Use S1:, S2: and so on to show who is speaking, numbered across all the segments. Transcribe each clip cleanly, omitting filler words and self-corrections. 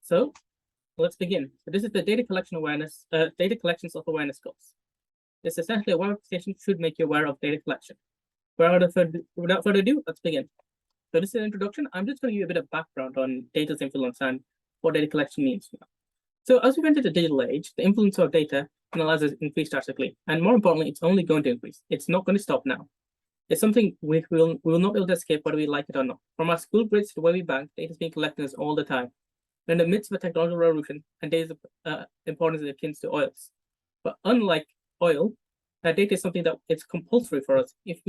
S1: So let's begin. So this is the data collection awareness, data collection self-awareness course. This essentially a web application should make you aware of data collection. Without further ado, let's begin. So this is an introduction. I'm just going to give you a bit of background on data's influence and what data collection means. So as we enter the digital age, the influence of data analyzes increased drastically, and more importantly, it's only going to increase. It's not going to stop now. It's something we will not be able to escape whether we like it or not. From our school grades to the way we bank, data is being collected all the time. We're in the midst of a technological revolution, and data's importance is akin to oil's. But unlike oil, data is something that it's compulsory for us. If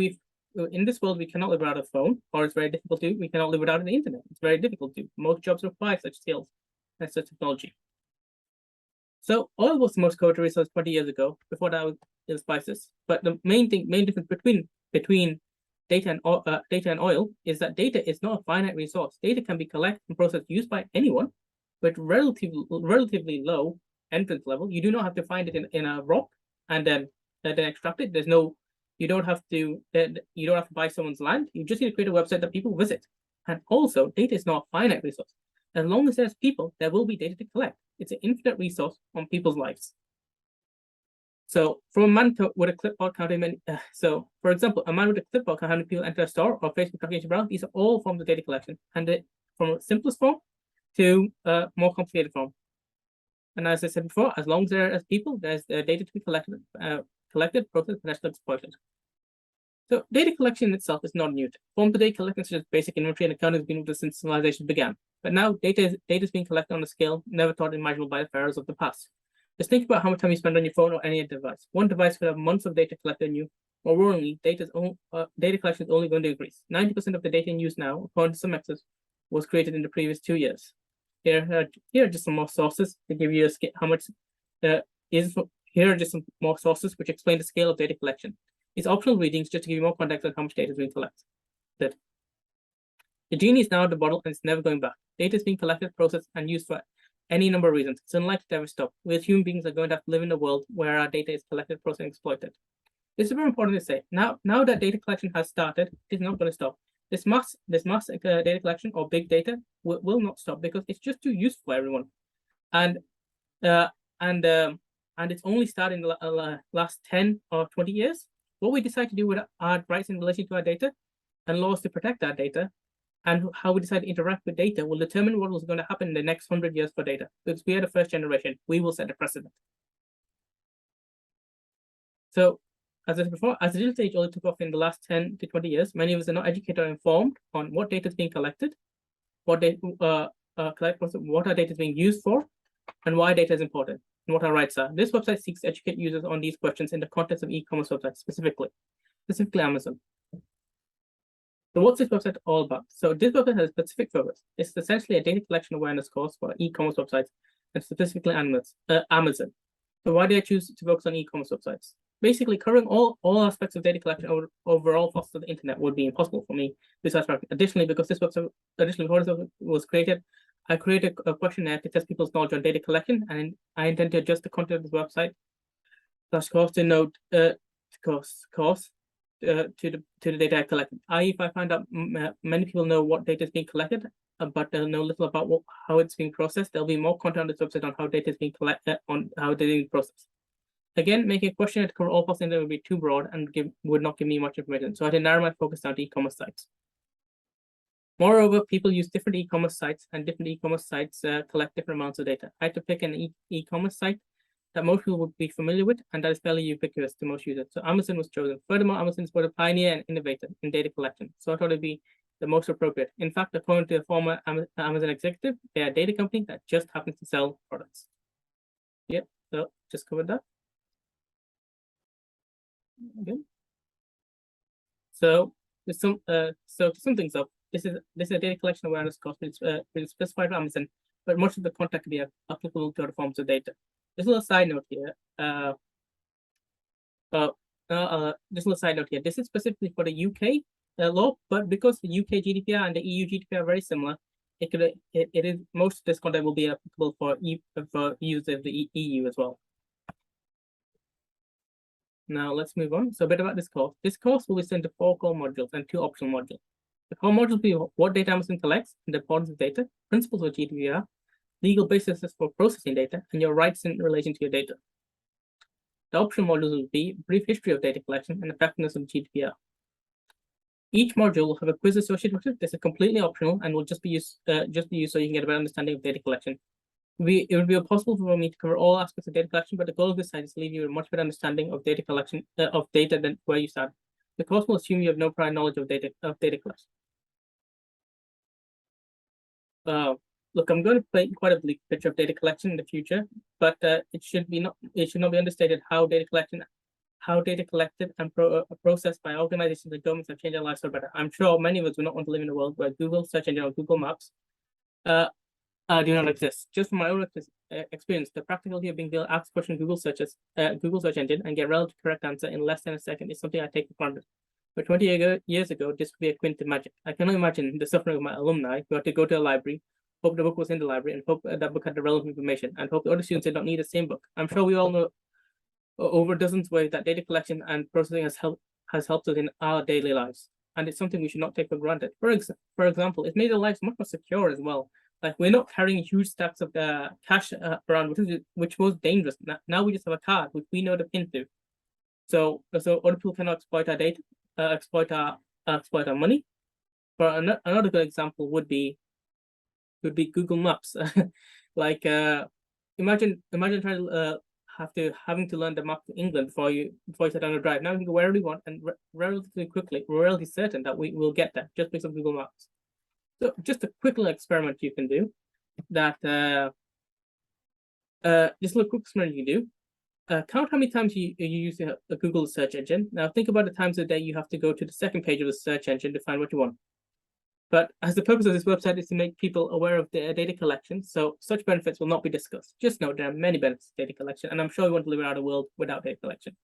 S1: in this world, we cannot live without a phone, or it's very difficult to. We cannot live without the internet. It's very difficult to. Most jobs require such skills and such technology. So oil was the most coveted resource 20 years ago. Before that, it was spices. But the main difference between data and oil is that data is not a finite resource. Data can be collected and processed, used by anyone, but relatively low entrance level. You do not have to find it in a rock and then extract it. You don't have to buy someone's land. You just need to create a website that people visit. And also, data is not a finite resource. As long as there's people, there will be data to collect. It's an infinite resource on people's lives. So, from a man with a clipboard counting many, for example, a man with a clipboard can how many people enter a store or Facebook tracking browse. These are all forms of data collection, and from a simplest form to a more complicated form. And as I said before, as long as there are people, there's data to be collected, processed, potentially exploited. So data collection itself is not new. Forms of data collection such as basic inventory and accounting has been with us since civilization began. But now data is being collected on a scale never thought imaginable by the pharaohs of the past. Just think about how much time you spend on your phone or any device. One device could have months of data collected on you. More worryingly, data collection is only going to increase. 90% of the data in use now, according to some experts, was created in the previous 2 years. Here are just some more sources to give you how much here are just some more sources which explain the scale of data collection. These optional readings just to give you more context on how much data is being collected. The genie is now at the bottle and it's never going back. Data is being collected, processed, and used for any number of reasons. It's unlikely to ever stop. We as human beings are going to have to live in a world where our data is collected, processed, and exploited. This is very important to say. Now that data collection has started, it's not going to stop. This mass data collection or big data will not stop because it's just too useful for everyone, and it's only started in the last 10 or 20 years. What we decide to do with our rights in relation to our data and laws to protect our data, and how we decide to interact with data will determine what was going to happen in the next 100 years for data. Because we are the first generation, we will set the precedent. So, as I said before, as the digital age only took off in the last 10 to 20 years, many of us are not educated or informed on what data is being collected, what our data is being used for, and why data is important, and what our rights are. This website seeks to educate users on these questions in the context of e-commerce websites, specifically Amazon. So what's this website all about? So this website has a specific purpose. It's essentially a data collection awareness course for e-commerce websites, and specifically Amazon. So why did I choose to focus on e-commerce websites? Basically, covering all aspects of data collection overall costs of the internet would be impossible for me. Additionally, because this website was created, I created a questionnaire to test people's knowledge on data collection, and I intend to adjust the content of the website /course to note course to the data I collected. If I find out many people know what data is being collected, but they'll know little about how it's being processed, there'll be more content on this website on how data is being collected, on how data is being processed. Again, making a questionnaire to cover all possible internet would be too broad and would not give me much information. So I had to narrow my focus down to e-commerce sites. Moreover, people use different e-commerce sites, and different e-commerce sites collect different amounts of data. I had to pick an e-commerce site that most people would be familiar with, and that is fairly ubiquitous to most users. So Amazon was chosen. Furthermore, Amazon is both a pioneer and innovator in data collection, so I thought it'd be the most appropriate. In fact, according to a former Amazon executive, they are a data company that just happens to sell products. Yep, so just covered that. Okay. So to sum things up, this is a data collection awareness course. It's specified for Amazon, but much of the content can be applicable to other forms of data. Just a little side note here. This is specifically for the UK law, but because the UK GDPR and the EU GDPR are very similar, most of this content will be applicable for use of the EU as well. Now let's move on. So a bit about this course. This course will be sent to 4 core modules and 2 optional modules. The core modules will be what data Amazon collects and the importance of data, principles of GDPR, legal basis for processing data, and your rights in relation to your data. The optional modules will be brief history of data collection and effectiveness of GDPR. Each module will have a quiz associated with it. This is completely optional and will just be used so you can get a better understanding of data collection. It would be impossible for me to cover all aspects of data collection, but the goal of this site is to leave you a much better understanding of data collection of data than where you start. The course will assume you have no prior knowledge of data collection. Look, I'm going to paint quite a bleak picture of data collection in the future, but it should not be understated how data collected and processed by organizations and governments have changed our lives for better. I'm sure many of us do not want to live in a world where Google search engine or Google Maps do not exist. Just from my own experience, the practicality of being able to ask question Google search engine and get relative correct answer in less than a second is something I take for granted. But 20 years ago, this would be a quint to magic. I cannot imagine the suffering of my alumni who had to go to a library, hope the book was in the library, and hope that book had the relevant information, and hope the other students did not need the same book. I'm sure we all know over dozens of ways that data collection and processing has helped us in our daily lives, and it's something we should not take for granted. For example, it's made our lives much more secure as well. Like, we're not carrying huge stacks of cash around, which was dangerous. Now we just have a card which we know the pin to, so other people cannot exploit our data, exploit our money. For another good example would be Google Maps. Like, imagine trying to having to learn the map of England before you sit down a drive. Now you can go wherever you want, and relatively quickly, we're relatively certain that we will get there just based on Google Maps. So just a quick little experiment you can do. Just a little quick experiment you can do. Count how many times you use a Google search engine. Now think about the times a day you have to go to the second page of the search engine to find what you want. But as the purpose of this website is to make people aware of the data collection, so such benefits will not be discussed. Just note there are many benefits to data collection, and I'm sure we want to live in a world without data collection.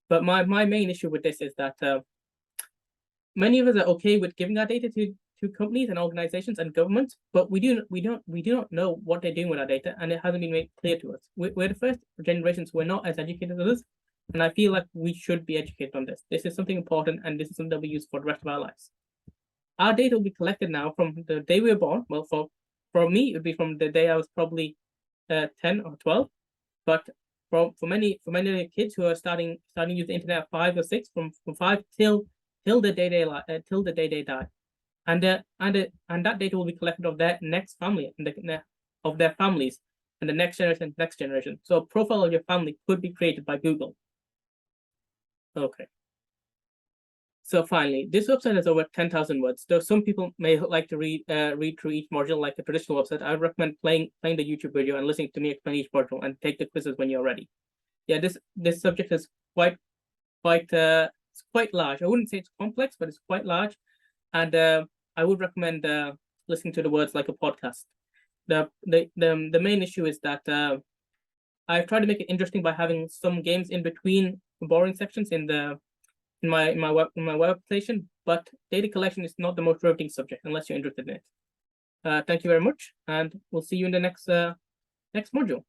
S1: But my main issue with this is that many of us are okay with giving our data to companies and organizations and governments, but we do not know what they're doing with our data, and it hasn't been made clear to us. We're the first generations who are not as educated as us, and I feel like we should be educated on this. This is something important, and this is something that we use for the rest of our lives. Our data will be collected now from the day we were born. Well, for me, it would be from the day I was probably 10 or 12. But for many kids who are starting to use the internet at 5 or 6, from 5 till the day they die, and that data will be collected of their next family and of their families and the next generation. So a profile of your family could be created by Google. Okay. So finally, this website has over 10,000 words. Though some people may like to read through each module like a traditional website, I would recommend playing the YouTube video and listening to me explain each module, and take the quizzes when you're ready. Yeah, this subject is quite large. I wouldn't say it's complex, but it's quite large, and I would recommend listening to the words like a podcast. The main issue is that I've tried to make it interesting by having some games in between the boring sections in my web application, but data collection is not the most riveting subject unless you're interested in it. Thank you very much, and we'll see you in the next module.